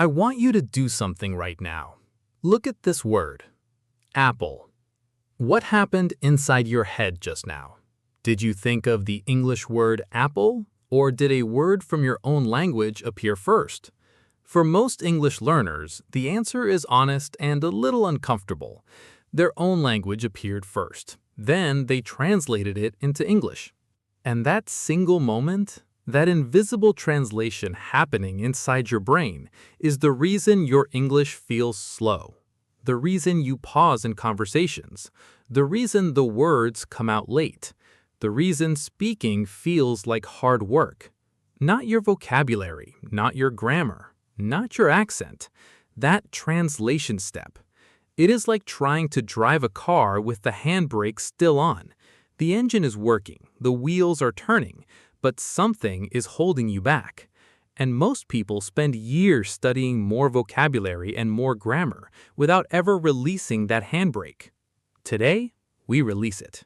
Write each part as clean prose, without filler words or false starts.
I want you to do something right now. Look at this word, apple. What happened inside your head just now? Did you think of the English word apple, or did a word from your own language appear first? For most English learners, the answer is honest and a little uncomfortable. Their own language appeared first. Then they translated it into English. And that single moment, that invisible translation happening inside your brain, is the reason your English feels slow, the reason you pause in conversations, the reason the words come out late, the reason speaking feels like hard work. Not your vocabulary, not your grammar, not your accent, that translation step. It is like trying to drive a car with the handbrake still on. The engine is working, the wheels are turning, but something is holding you back. And most people spend years studying more vocabulary and more grammar without ever releasing that handbrake. Today, we release it.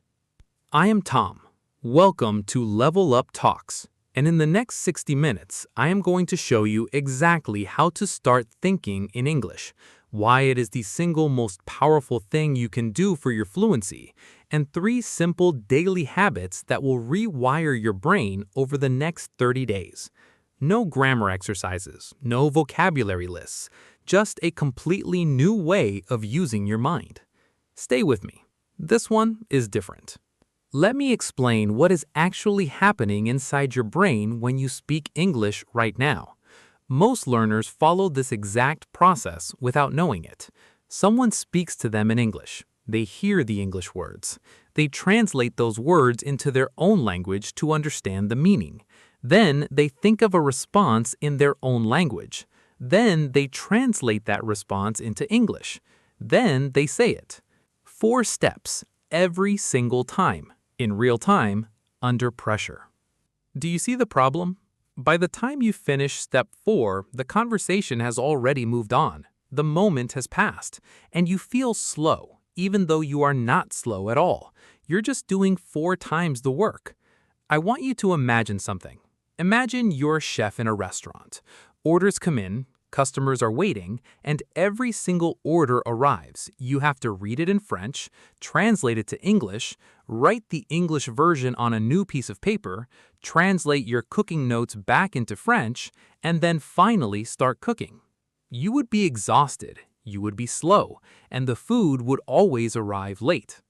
I am Tom. Welcome to Level Up Talks. And in the next 60 minutes, I am going to show you exactly how to start thinking in English, why it is the single most powerful thing you can do for your fluency, and 3 simple daily habits that will rewire your brain over the next 30 days. No grammar exercises, no vocabulary lists, just a completely new way of using your mind. Stay with me. This one is different. Let me explain what is actually happening inside your brain when you speak English right now. Most learners follow this exact process without knowing it. Someone speaks to them in English. They hear the English words. They translate those words into their own language to understand the meaning. Then they think of a response in their own language. Then they translate that response into English. Then they say it. 4 steps every single time, in real time, under pressure. Do you see the problem? By the time you finish step 4, the conversation has already moved on. The moment has passed, and you feel slow, even though you are not slow at all. You're just doing 4 times the work. I want you to imagine something. Imagine you're a chef in a restaurant. Orders come in, customers are waiting, and every single order arrives. You have to read it in French, translate it to English, write the English version on a new piece of paper, translate your cooking notes back into French, and then finally start cooking. You would be exhausted, you would be slow, and the food would always arrive late.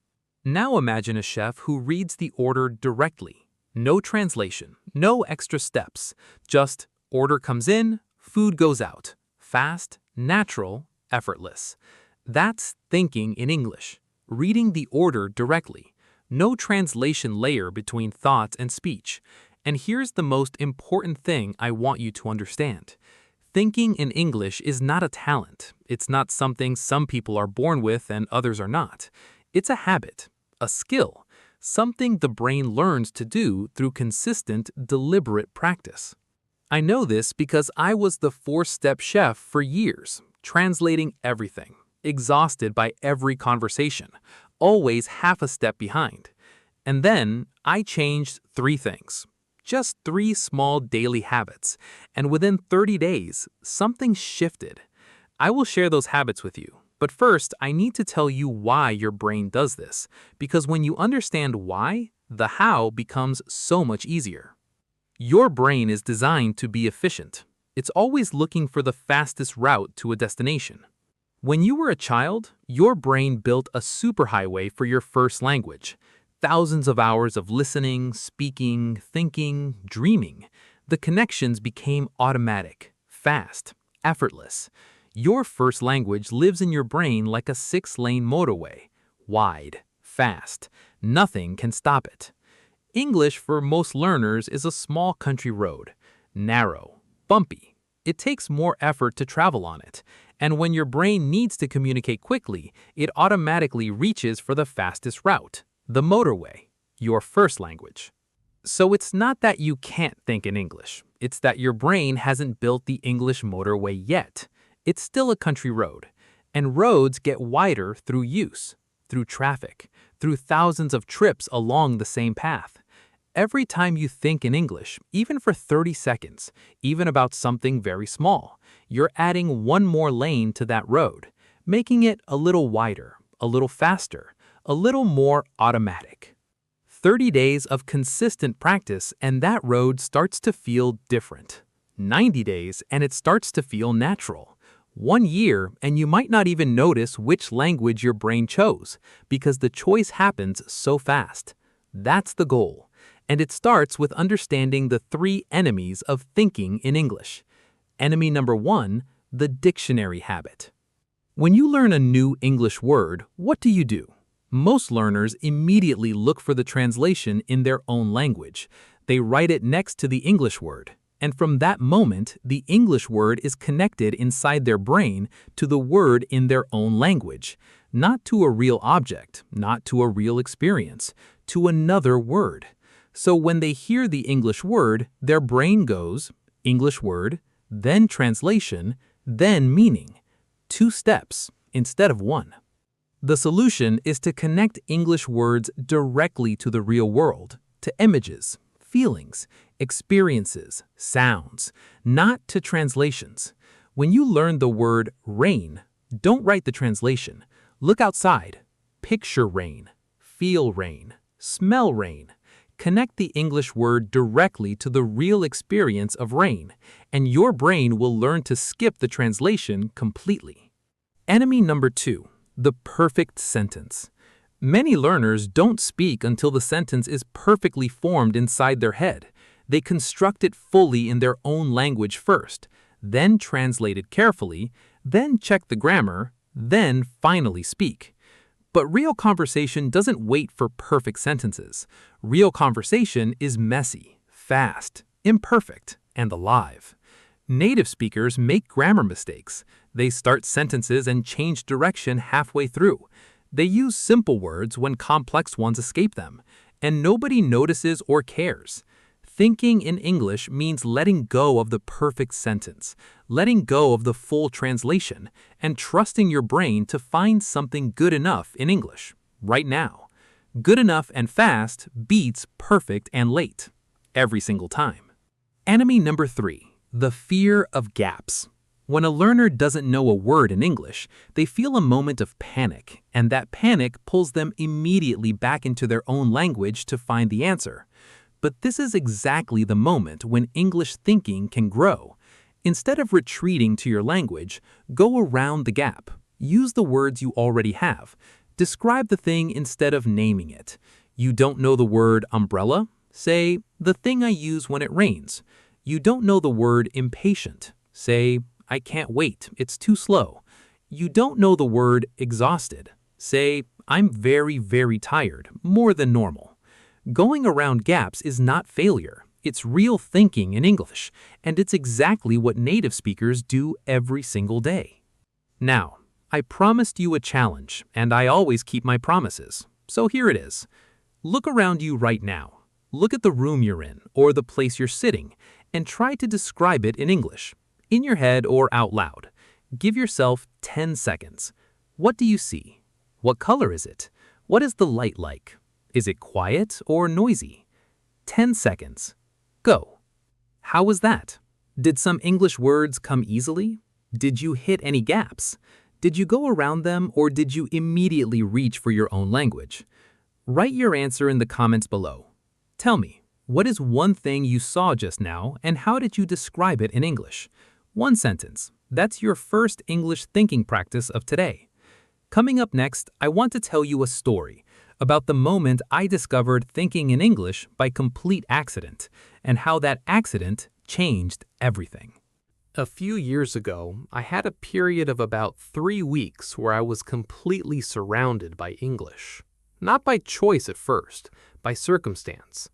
Now imagine a chef who reads the order directly. No translation, no extra steps, just order comes in, food goes out. Fast, natural, effortless. That's thinking in English. Reading the order directly. No translation layer between thoughts and speech. And here's the most important thing I want you to understand. Thinking in English is not a talent. It's not something some people are born with and others are not. It's a habit, a skill, something the brain learns to do through consistent, deliberate practice. I know this because I was the 4-step chef for years, translating everything, exhausted by every conversation, always half a step behind. And then I changed 3 things, just 3 small daily habits, and within 30 days, something shifted. I will share those habits with you, but first I need to tell you why your brain does this, because when you understand why, the how becomes so much easier. Your brain is designed to be efficient. It's always looking for the fastest route to a destination. When you were a child, your brain built a superhighway for your first language. Thousands of hours of listening, speaking, thinking, dreaming. The connections became automatic, fast, effortless. Your first language lives in your brain like a 6-lane motorway. Wide, fast. Nothing can stop it. English for most learners is a small country road, narrow, bumpy. It takes more effort to travel on it, and when your brain needs to communicate quickly, it automatically reaches for the fastest route, the motorway, your first language. So it's not that you can't think in English, it's that your brain hasn't built the English motorway yet. It's still a country road, and roads get wider through use, through traffic, through thousands of trips along the same path. Every time you think in English, even for 30 seconds, even about something very small, you're adding one more lane to that road, making it a little wider, a little faster, a little more automatic. 30 days of consistent practice and that road starts to feel different. 90 days and it starts to feel natural. 1 year and you might not even notice which language your brain chose because the choice happens so fast. That's the goal. And it starts with understanding the 3 enemies of thinking in English. Enemy number 1, the dictionary habit. When you learn a new English word, what do? Most learners immediately look for the translation in their own language. They write it next to the English word. And from that moment, the English word is connected inside their brain to the word in their own language, not to a real object, not to a real experience, to another word. So when they hear the English word, their brain goes, English word, then translation, then meaning. 2 steps instead of 1. The solution is to connect English words directly to the real world, to images, feelings, experiences, sounds, not to translations. When you learn the word rain, don't write the translation. Look outside. Picture rain, feel rain, smell rain. Connect the English word directly to the real experience of rain, and your brain will learn to skip the translation completely. Enemy number 2, the perfect sentence. Many learners don't speak until the sentence is perfectly formed inside their head. They construct it fully in their own language first, then translate it carefully, then check the grammar, then finally speak. But real conversation doesn't wait for perfect sentences. Real conversation is messy, fast, imperfect, and alive. Native speakers make grammar mistakes. They start sentences and change direction halfway through. They use simple words when complex ones escape them, and nobody notices or cares. Thinking in English means letting go of the perfect sentence, letting go of the full translation, and trusting your brain to find something good enough in English, right now. Good enough and fast beats perfect and late, every single time. Enemy number 3, the fear of gaps. When a learner doesn't know a word in English, they feel a moment of panic, and that panic pulls them immediately back into their own language to find the answer. But this is exactly the moment when English thinking can grow. Instead of retreating to your language, go around the gap. Use the words you already have. Describe the thing instead of naming it. You don't know the word umbrella? Say, the thing I use when it rains. You don't know the word impatient? Say, I can't wait, it's too slow. You don't know the word exhausted? Say, I'm very, very tired, more than normal. Going around gaps is not failure. It's real thinking in English, and it's exactly what native speakers do every single day. Now, I promised you a challenge, and I always keep my promises. So here it is. Look around you right now. Look at the room you're in, or the place you're sitting, and try to describe it in English, in your head or out loud. Give yourself 10 seconds. What do you see? What color is it? What is the light like? Is it quiet or noisy? 10 seconds. Go. How was that? Did some English words come easily? Did you hit any gaps? Did you go around them or did you immediately reach for your own language? Write your answer in the comments below. Tell me, what is one thing you saw just now and how did you describe it in English? 1 sentence. That's your first English thinking practice of today. Coming up next, I want to tell you a story about the moment I discovered thinking in English by complete accident and how that accident changed everything. A few years ago, I had a period of about 3 weeks where I was completely surrounded by English. Not by choice at first, by circumstance.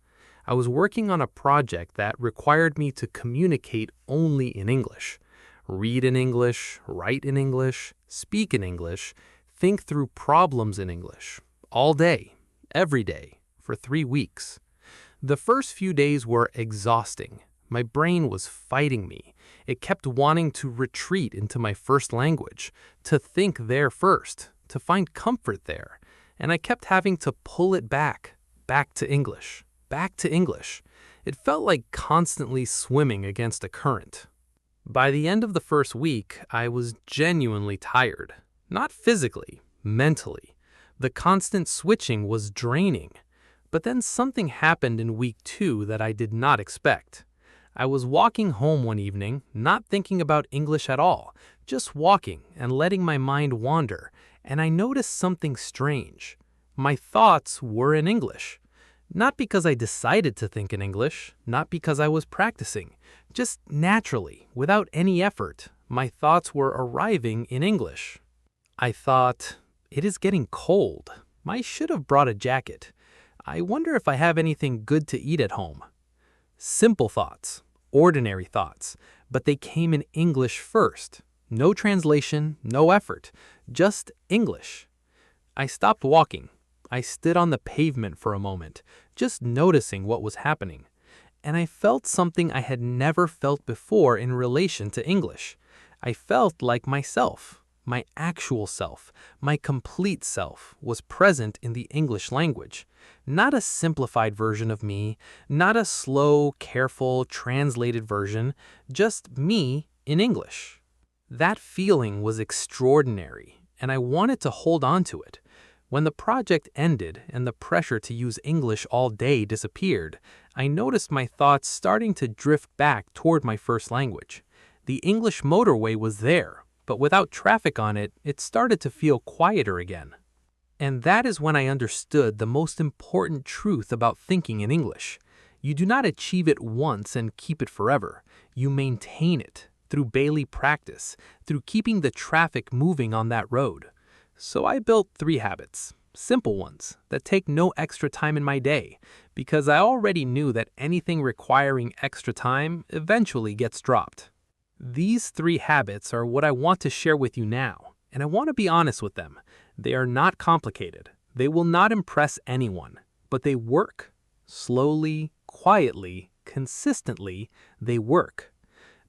I was working on a project that required me to communicate only in English. Read in English, write in English, speak in English, think through problems in English. All day, every day, for 3 weeks. The first few days were exhausting. My brain was fighting me. It kept wanting to retreat into my first language, to think there first, to find comfort there. And I kept having to pull it back to English. back to English. It felt like constantly swimming against a current. By the end of the first week, I was genuinely tired. Not physically, mentally. The constant switching was draining. But then something happened in week 2 that I did not expect. I was walking home one evening, not thinking about English at all, just walking and letting my mind wander, and I noticed something strange. My thoughts were in English. Not because I decided to think in English, not because I was practicing. Just naturally, without any effort, my thoughts were arriving in English. I thought, it is getting cold. I should have brought a jacket. I wonder if I have anything good to eat at home. Simple thoughts, ordinary thoughts, but they came in English first. No translation, no effort, just English. I stopped walking. I stood on the pavement for a moment, just noticing what was happening. And I felt something I had never felt before in relation to English. I felt like myself, my actual self, my complete self was present in the English language. Not a simplified version of me, not a slow, careful, translated version, just me in English. That feeling was extraordinary, and I wanted to hold on to it. When the project ended and the pressure to use English all day disappeared, I noticed my thoughts starting to drift back toward my first language. The English motorway was there, but without traffic on it, it started to feel quieter again. And that is when I understood the most important truth about thinking in English. You do not achieve it once and keep it forever. You maintain it through daily practice, through keeping the traffic moving on that road. So I built 3 habits, simple ones, that take no extra time in my day, because I already knew that anything requiring extra time eventually gets dropped. These 3 habits are what I want to share with you now, and I want to be honest with them. They are not complicated. They will not impress anyone, but they work. Slowly, quietly, consistently, they work.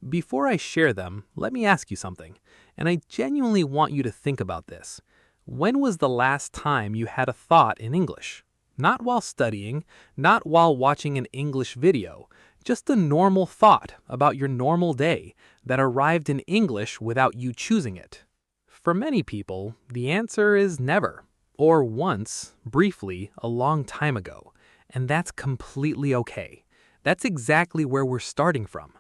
Before I share them, let me ask you something, and I genuinely want you to think about this. When was the last time you had a thought in English? Not while studying, not while watching an English video, just a normal thought about your normal day that arrived in English without you choosing it. For many people, the answer is never, or once, briefly, a long time ago, and that's completely okay. That's exactly where we're starting from.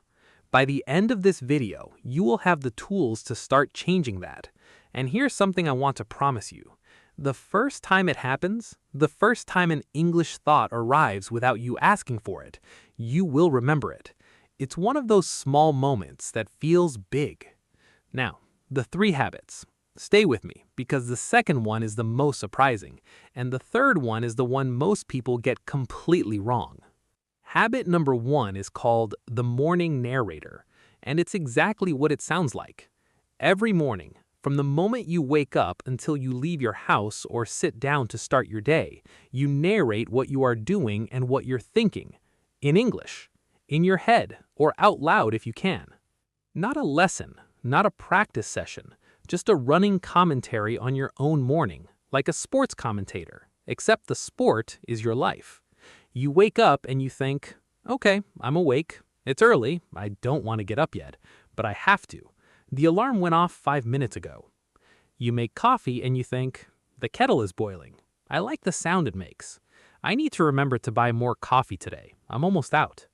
By the end of this video, you will have the tools to start changing that. And here's something I want to promise you. The first time it happens, the first time an English thought arrives without you asking for it, you will remember it. It's one of those small moments that feels big. Now, the 3 habits. Stay with me, because the second one is the most surprising, and the third one is the one most people get completely wrong. Habit number 1 is called the morning narrator, and it's exactly what it sounds like. Every morning, from the moment you wake up until you leave your house or sit down to start your day, you narrate what you are doing and what you're thinking, in English, in your head, or out loud if you can. Not a lesson, not a practice session, just a running commentary on your own morning, like a sports commentator, except the sport is your life. You wake up and you think, okay, I'm awake. It's early. I don't want to get up yet, but I have to. The alarm went off 5 minutes ago. You make coffee and you think, the kettle is boiling. I like the sound it makes. I need to remember to buy more coffee today. I'm almost out.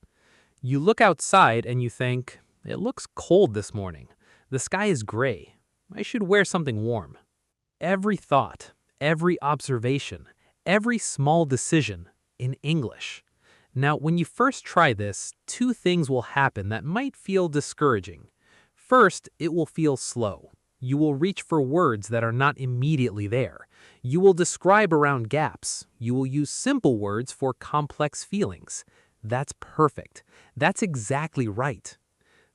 You look outside and you think, it looks cold this morning. The sky is gray. I should wear something warm. Every thought, every observation, every small decision in English. Now, when you first try this, 2 things will happen that might feel discouraging. First, it will feel slow. You will reach for words that are not immediately there. You will describe around gaps. You will use simple words for complex feelings. That's perfect. That's exactly right.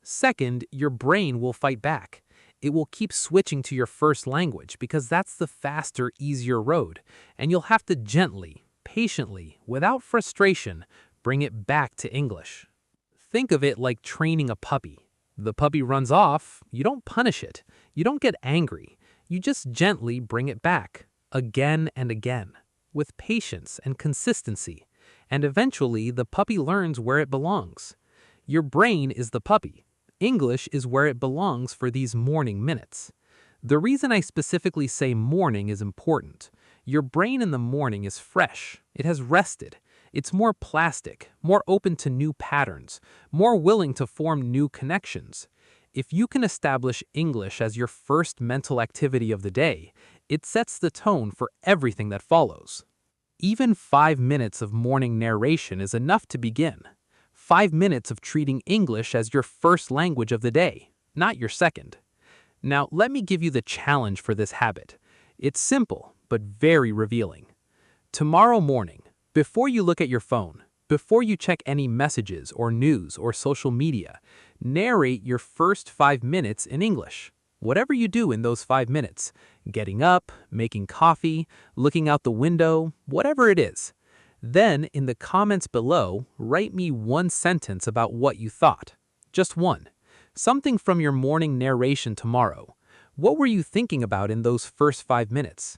Second, your brain will fight back. It will keep switching to your first language because that's the faster, easier road, and you'll have to gently, patiently, without frustration, bring it back to English. Think of it like training a puppy. The puppy runs off, you don't punish it, you don't get angry, you just gently bring it back, again and again, with patience and consistency. and eventually the puppy learns where it belongs. Your brain is the puppy. English is where it belongs for these morning minutes. The reason I specifically say morning is important. Your brain in the morning is fresh. It has rested. It's more plastic, more open to new patterns, more willing to form new connections. If you can establish English as your first mental activity of the day, it sets the tone for everything that follows. Even 5 minutes of morning narration is enough to begin. 5 minutes of treating English as your first language of the day, not your second. Now, let me give you the challenge for this habit. It's simple, but very revealing. Tomorrow morning, before you look at your phone, before you check any messages or news or social media, narrate your first 5 minutes in English. Whatever you do in those 5 minutes, getting up, making coffee, looking out the window, whatever it is. Then, in the comments below, write me one sentence about what you thought. Just one. Something from your morning narration tomorrow. What were you thinking about in those first 5 minutes?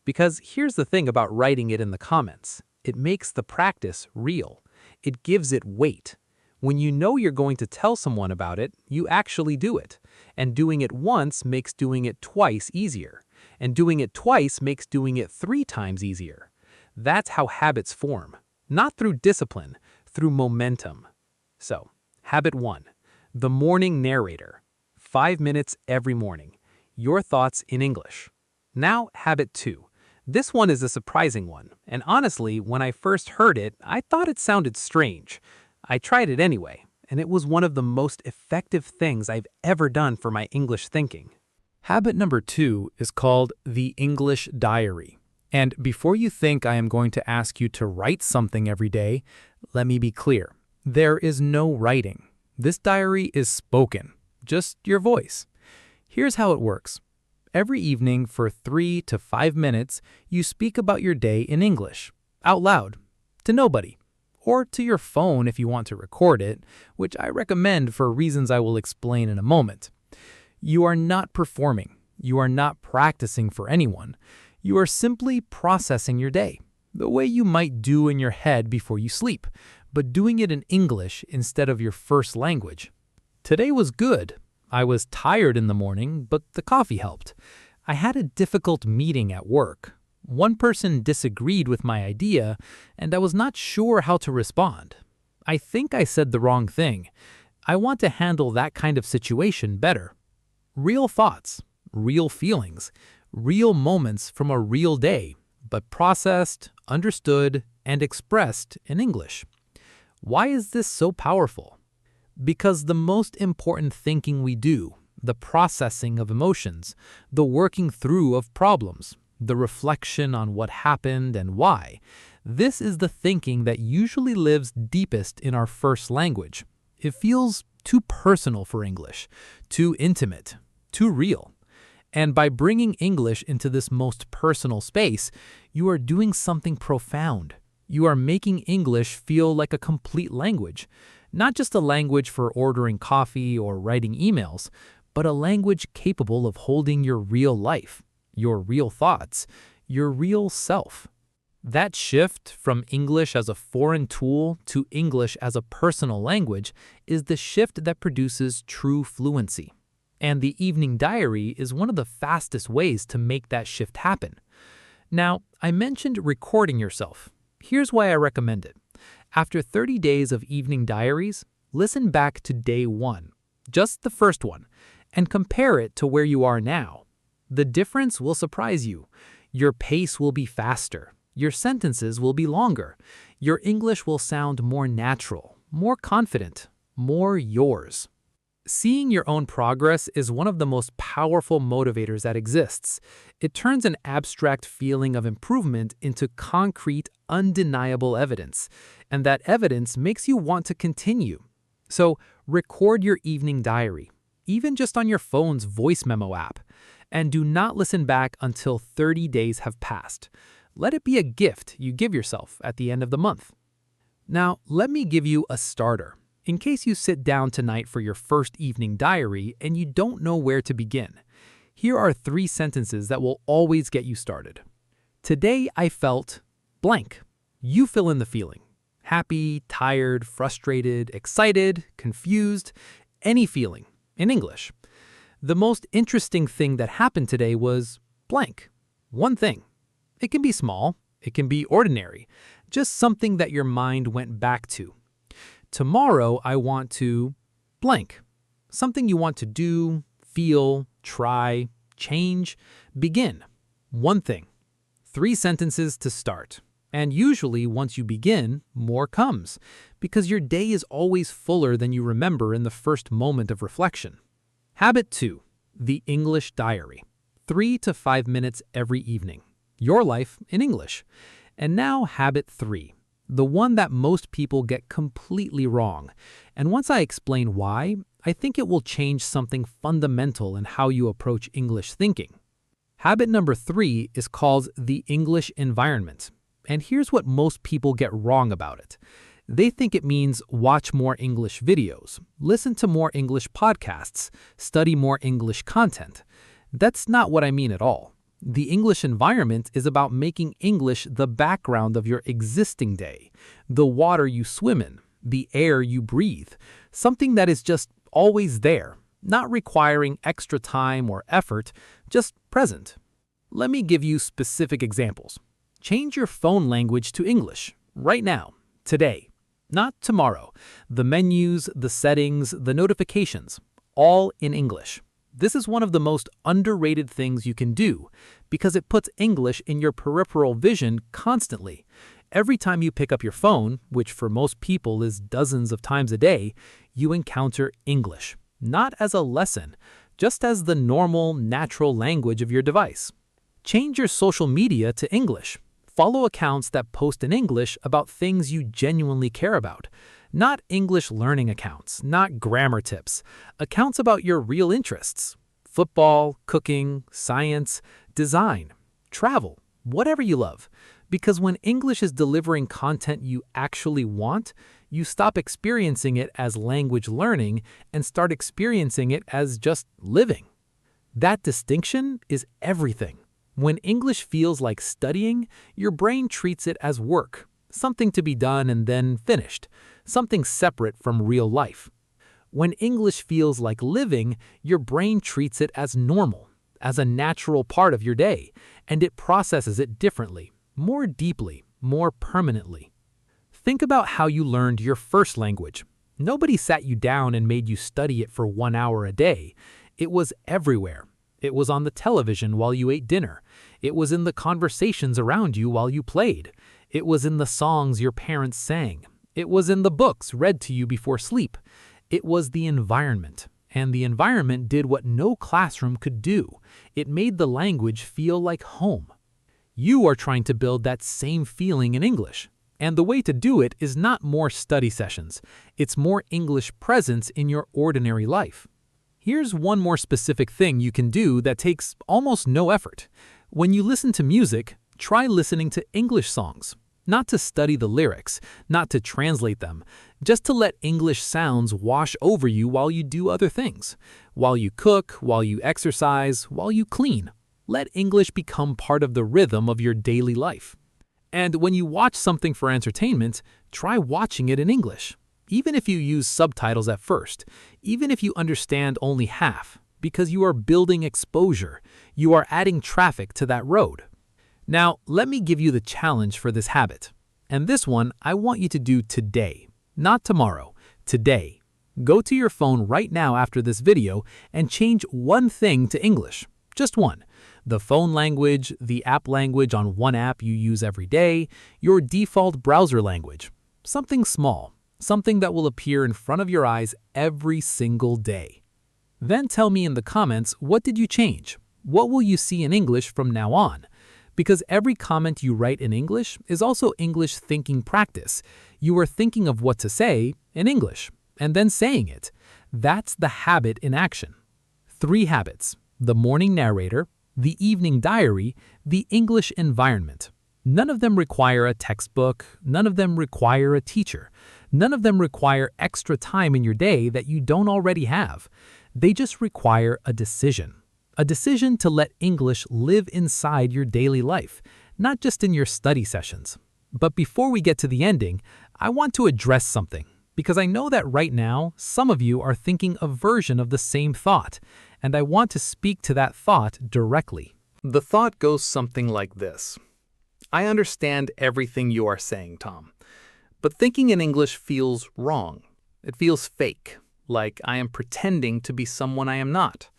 Because here's the thing about writing it in the comments. It makes the practice real. It gives it weight. When you know you're going to tell someone about it, you actually do it. And doing it once makes doing it twice easier. And doing it twice makes doing it 3 times easier. That's how habits form. Not through discipline, through momentum. So, habit 1. The morning narrator. 5 minutes every morning. Your thoughts in English. Now, habit 2. This one is a surprising one, and honestly, when I first heard it, I thought it sounded strange. I tried it anyway, and it was one of the most effective things I've ever done for my English thinking. Habit number 2 is called the English diary. And before you think I am going to ask you to write something every day, let me be clear. There is no writing. This diary is spoken, just your voice. Here's how it works. Every evening for 3 to 5 minutes, you speak about your day in English, out loud, to nobody, or to your phone if you want to record it, which I recommend for reasons I will explain in a moment. You are not performing. You are not practicing for anyone. You are simply processing your day, the way you might do in your head before you sleep, but doing it in English instead of your first language. Today was good. I was tired in the morning, but the coffee helped. I had a difficult meeting at work. One person disagreed with my idea, and I was not sure how to respond. I think I said the wrong thing. I want to handle that kind of situation better. Real thoughts, real feelings, real moments from a real day, but processed, understood, and expressed in English. Why is this so powerful? Because the most important thinking we do, the processing of emotions, the working through of problems, the reflection on what happened and why, this is the thinking that usually lives deepest in our first language. It feels too personal for English, too intimate, too real. And by bringing English into this most personal space, you are doing something profound. You are making English feel like a complete language, not just a language for ordering coffee or writing emails, but a language capable of holding your real life, your real thoughts, your real self. That shift from English as a foreign tool to English as a personal language is the shift that produces true fluency. And the evening diary is one of the fastest ways to make that shift happen. Now, I mentioned recording yourself. Here's why I recommend it. After 30 days of evening diaries, listen back to day 1, just the first one, and compare it to where you are now. The difference will surprise you. Your pace will be faster. Your sentences will be longer. Your English will sound more natural, more confident, more yours. Seeing your own progress is one of the most powerful motivators that exists. It turns an abstract feeling of improvement into concrete, undeniable evidence, and that evidence makes you want to continue. So, record your evening diary, even just on your phone's voice memo app, and do not listen back until 30 days have passed. Let it be a gift you give yourself at the end of the month. Now, let me give you a starter. In case you sit down tonight for your first evening diary and you don't know where to begin, here are 3 sentences that will always get you started. Today I felt blank. You fill in the feeling. Happy, tired, frustrated, excited, confused, any feeling in English. The most interesting thing that happened today was blank. One thing. It can be small, it can be ordinary, just something that your mind went back to. Tomorrow I want to blank. Something you want to do, feel, try, change, begin. One thing. 3 sentences to start. And usually once you begin, more comes, because your day is always fuller than you remember in the first moment of reflection. Habit 2. The English Diary. 3 to 5 minutes every evening. Your life in English. And now habit 3. The one that most people get completely wrong. And once I explain why, I think it will change something fundamental in how you approach English thinking. Habit number 3 is called the English environment. And here's what most people get wrong about it. They think it means watch more English videos, listen to more English podcasts, study more English content. That's not what I mean at all. The English environment is about making English the background of your existing day, the water you swim in, the air you breathe, something that is just always there, not requiring extra time or effort, just present. Let me give you specific examples. Change your phone language to English, right now, today, not tomorrow. The menus, the settings, the notifications, all in English. This is one of the most underrated things you can do because it puts English in your peripheral vision constantly. Every time you pick up your phone, which for most people is dozens of times a day, you encounter English, not as a lesson, just as the normal, natural language of your device. Change your social media to English. Follow accounts that post in English about things you genuinely care about. Not English learning accounts, not grammar tips. Accounts about your real interests. Football, cooking, science, design, travel, whatever you love. Because when English is delivering content you actually want, you stop experiencing it as language learning and start experiencing it as just living. That distinction is everything. When English feels like studying, your brain treats it as work, something to be done and then finished, something separate from real life. When English feels like living, your brain treats it as normal, as a natural part of your day, and it processes it differently, more deeply, more permanently. Think about how you learned your first language. Nobody sat you down and made you study it for 1 hour a day. It was everywhere. It was on the television while you ate dinner. It was in the conversations around you while you played. It was in the songs your parents sang. It was in the books read to you before sleep. It was the environment. And the environment did what no classroom could do. It made the language feel like home. You are trying to build that same feeling in English. And the way to do it is not more study sessions. It's more English presence in your ordinary life. Here's one more specific thing you can do that takes almost no effort. When you listen to music, try listening to English songs. Not to study the lyrics, not to translate them, just to let English sounds wash over you while you do other things. While you cook, while you exercise, while you clean. Let English become part of the rhythm of your daily life. And when you watch something for entertainment, try watching it in English. Even if you use subtitles at first, even if you understand only half, because you are building exposure, you are adding traffic to that road. Now, let me give you the challenge for this habit. And this one, I want you to do today, not tomorrow, today. Go to your phone right now after this video and change one thing to English, just one. The phone language, the app language on one app you use every day, your default browser language. Something small. Something that will appear in front of your eyes every single day. Then tell me in the comments, what did you change? What will you see in English from now on? Because every comment you write in English is also English thinking practice. You are thinking of what to say in English, and then saying it. That's the habit in action. 3 habits: the morning narrator, the evening diary, the English environment. None of them require a textbook, none of them require a teacher. None of them require extra time in your day that you don't already have. They just require a decision to let English live inside your daily life, not just in your study sessions. But before we get to the ending, I want to address something, because I know that right now, some of you are thinking a version of the same thought, and I want to speak to that thought directly. The thought goes something like this. I understand everything you are saying, Tom, but thinking in English feels wrong. It feels fake, like I am pretending to be someone I am not.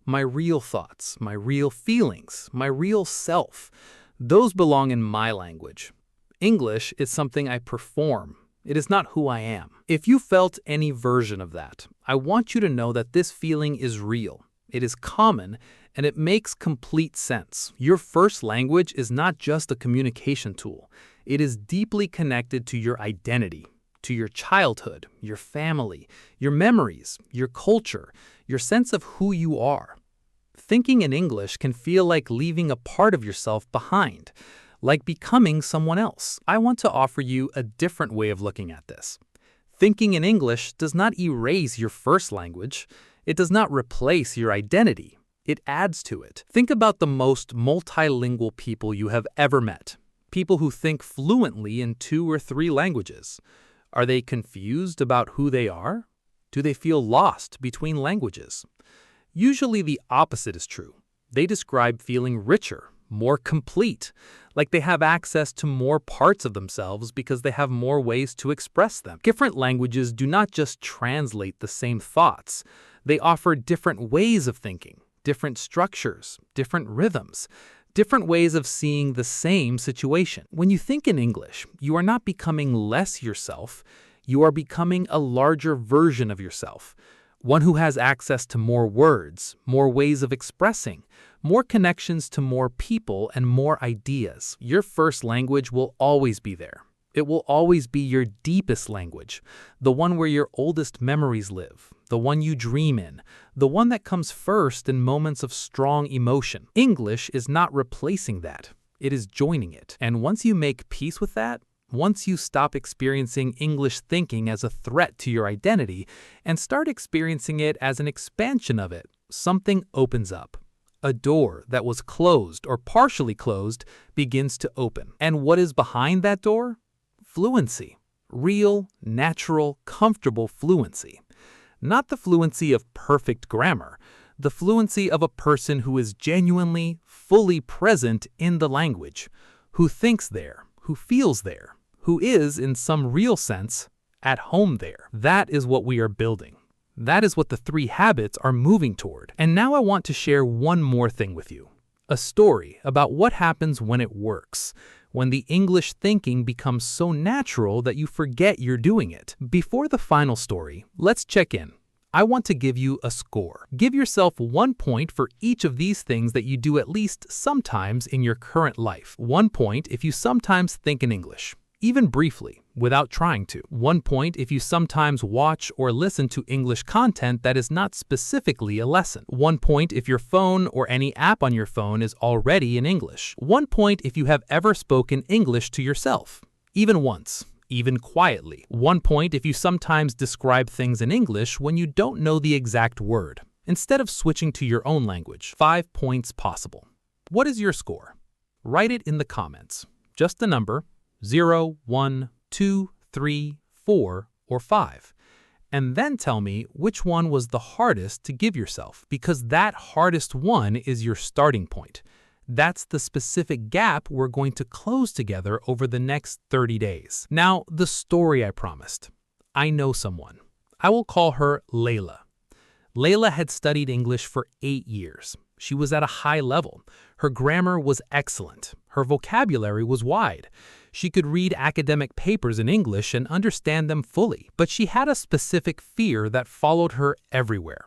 My real thoughts, my real feelings, my real self, those belong in my language. English is something I perform. It is not who I am. If you felt any version of that, I want you to know that this feeling is real. It is common, and it makes complete sense. Your first language is not just a communication tool. It is deeply connected to your identity, to your childhood, your family, your memories, your culture, your sense of who you are. Thinking in English can feel like leaving a part of yourself behind, like becoming someone else. I want to offer you a different way of looking at this. Thinking in English does not erase your first language. It does not replace your identity. It adds to it. Think about the most multilingual people you have ever met. People who think fluently in 2 or 3 languages. Are they confused about who they are? Do they feel lost between languages? Usually the opposite is true. They describe feeling richer, more complete, like they have access to more parts of themselves because they have more ways to express them. Different languages do not just translate the same thoughts. They offer different ways of thinking, different structures, different rhythms, different ways of seeing the same situation. When you think in English, you are not becoming less yourself, you are becoming a larger version of yourself, one who has access to more words, more ways of expressing, more connections to more people, and more ideas. Your first language will always be there. It will always be your deepest language, the one where your oldest memories live, the one you dream in, the one that comes first in moments of strong emotion. English is not replacing that. It is joining it. And once you make peace with that, once you stop experiencing English thinking as a threat to your identity and start experiencing it as an expansion of it, something opens up. A door that was closed or partially closed begins to open. And what is behind that door? Fluency. Real, natural, comfortable fluency. Not the fluency of perfect grammar, the fluency of a person who is genuinely, fully present in the language, who thinks there, who feels there, who is, in some real sense, at home there. That is what we are building. That is what the 3 habits are moving toward. And now I want to share one more thing with you. A story about what happens when it works, when the English thinking becomes so natural that you forget you're doing it. Before the final story, let's check in. I want to give you a score. Give yourself 1 point for each of these things that you do at least sometimes in your current life. 1 point if you sometimes think in English, even briefly, without trying to. 1 point if you sometimes watch or listen to English content that is not specifically a lesson. 1 point if your phone or any app on your phone is already in English. 1 point if you have ever spoken English to yourself, even once. Even quietly. 1 point if you sometimes describe things in English when you don't know the exact word, instead of switching to your own language. 5 points possible. What is your score? Write it in the comments. Just the number 0, 1, 2, 3, 4, or 5. And then tell me which one was the hardest to give yourself, because that hardest one is your starting point. That's the specific gap we're going to close together over the next 30 days. Now, the story I promised. I know someone. I will call her Layla. Layla had studied English for 8 years. She was at a high level. Her grammar was excellent. Her vocabulary was wide. She could read academic papers in English and understand them fully. But she had a specific fear that followed her everywhere.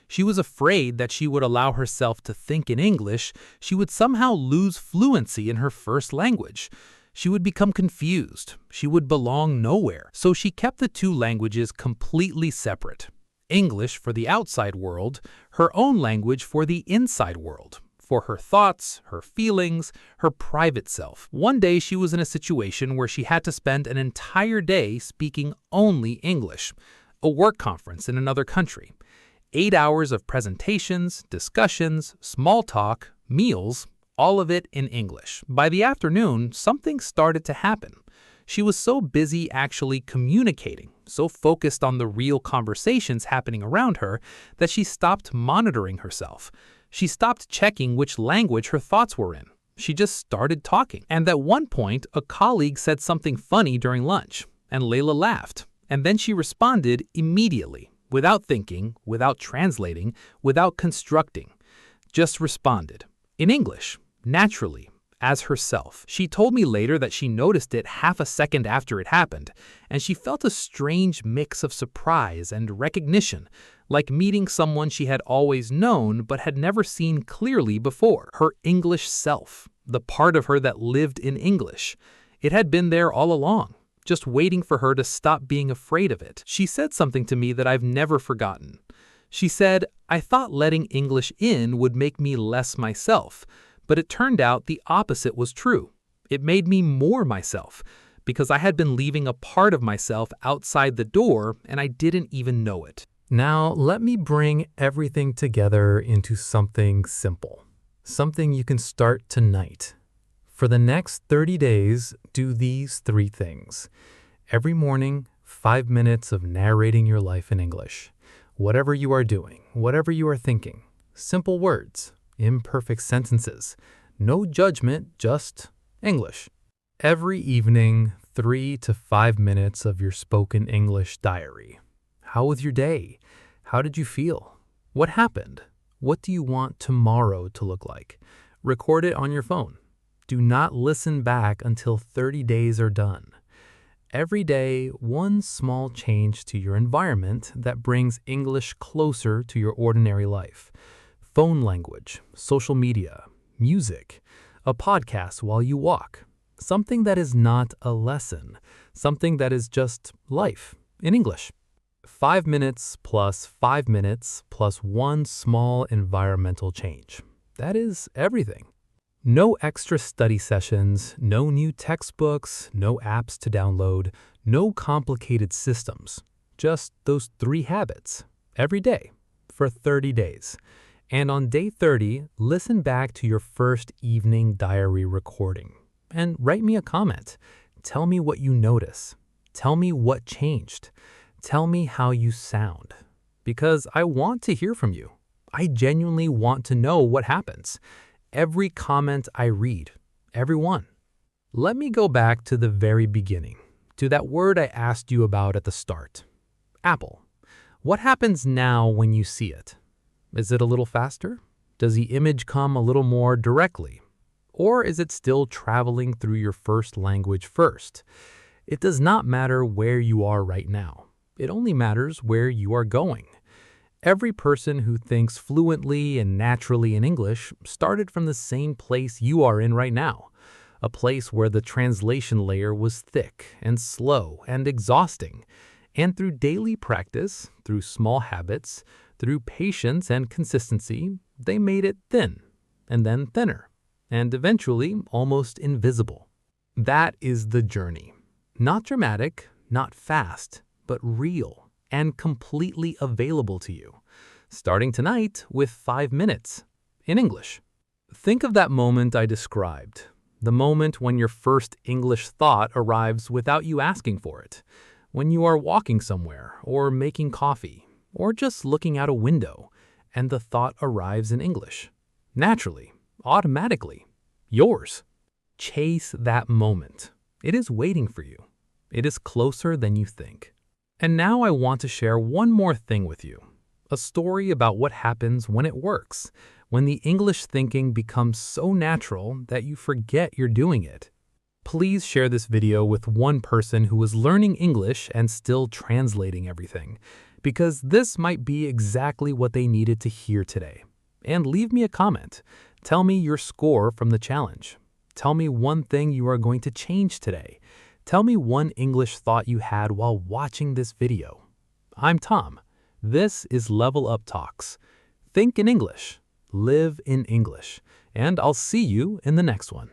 She was afraid that she would allow herself to think in English, she would somehow lose fluency in her first language. She would become confused. She would belong nowhere. So she kept the 2 languages completely separate. English for the outside world, her own language for the inside world, for her thoughts, her feelings, her private self. One day she was in a situation where she had to spend an entire day speaking only English, a work conference in another country. 8 hours of presentations, discussions, small talk, meals, all of it in English. By the afternoon, something started to happen. She was so busy actually communicating, so focused on the real conversations happening around her, that she stopped monitoring herself. She stopped checking which language her thoughts were in. She just started talking. And at one point, a colleague said something funny during lunch, and Layla laughed. And then she responded immediately, without thinking, without translating, without constructing. Just responded. In English, naturally, as herself. She told me later that she noticed it half a second after it happened, and she felt a strange mix of surprise and recognition, like meeting someone she had always known but had never seen clearly before. Her English self, the part of her that lived in English. It had been there all along, just waiting for her to stop being afraid of it. She said something to me that I've never forgotten. She said, "I thought letting English in would make me less myself, but it turned out the opposite was true. It made me more myself, because I had been leaving a part of myself outside the door and I didn't even know it." Now, let me bring everything together into something simple. Something you can start tonight. For the next 30 days, do these 3 things. Every morning, 5 minutes of narrating your life in English. Whatever you are doing, whatever you are thinking. Simple words. Imperfect sentences. No judgment, just English. Every evening, 3 to 5 minutes of your spoken English diary. How was your day? How did you feel? What happened? What do you want tomorrow to look like? Record it on your phone. Do not listen back until 30 days are done. Every day, one small change to your environment that brings English closer to your ordinary life. Phone language, social media, music, a podcast while you walk. Something that is not a lesson. Something that is just life in English. 5 minutes plus 5 minutes plus one small environmental change. That is everything. No extra study sessions, no new textbooks, no apps to download, no complicated systems. Just those 3 habits every day for 30 days. And on day 30, listen back to your first evening diary recording and write me a comment. Tell me what you notice. Tell me what changed. Tell me how you sound. Because I want to hear from you. I genuinely want to know what happens. Every comment I read, every one. Let me go back to the very beginning, to that word I asked you about at the start. Apple. What happens now when you see it? Is it a little faster? Does the image come a little more directly? Or is it still traveling through your first language first? It does not matter where you are right now. It only matters where you are going. Every person who thinks fluently and naturally in English started from the same place you are in right now, a place where the translation layer was thick and slow and exhausting. And through daily practice, through small habits, through patience and consistency, they made it thin, and then thinner, and eventually almost invisible. That is the journey. Not dramatic, not fast, but real and completely available to you. Starting tonight with 5 minutes in English. Think of that moment I described, the moment when your first English thought arrives without you asking for it, when you are walking somewhere or making coffee, or just looking out a window, and the thought arrives in English. Naturally, automatically, yours. Chase that moment. It is waiting for you. It is closer than you think. And now I want to share one more thing with you. A story about what happens when it works, when the English thinking becomes so natural that you forget you're doing it. Please share this video with one person who is learning English and still translating everything, because this might be exactly what they needed to hear today. And leave me a comment. Tell me your score from the challenge. Tell me one thing you are going to change today. Tell me one English thought you had while watching this video. I'm Tom. This is Level Up Talks. Think in English, live in English, and I'll see you in the next one.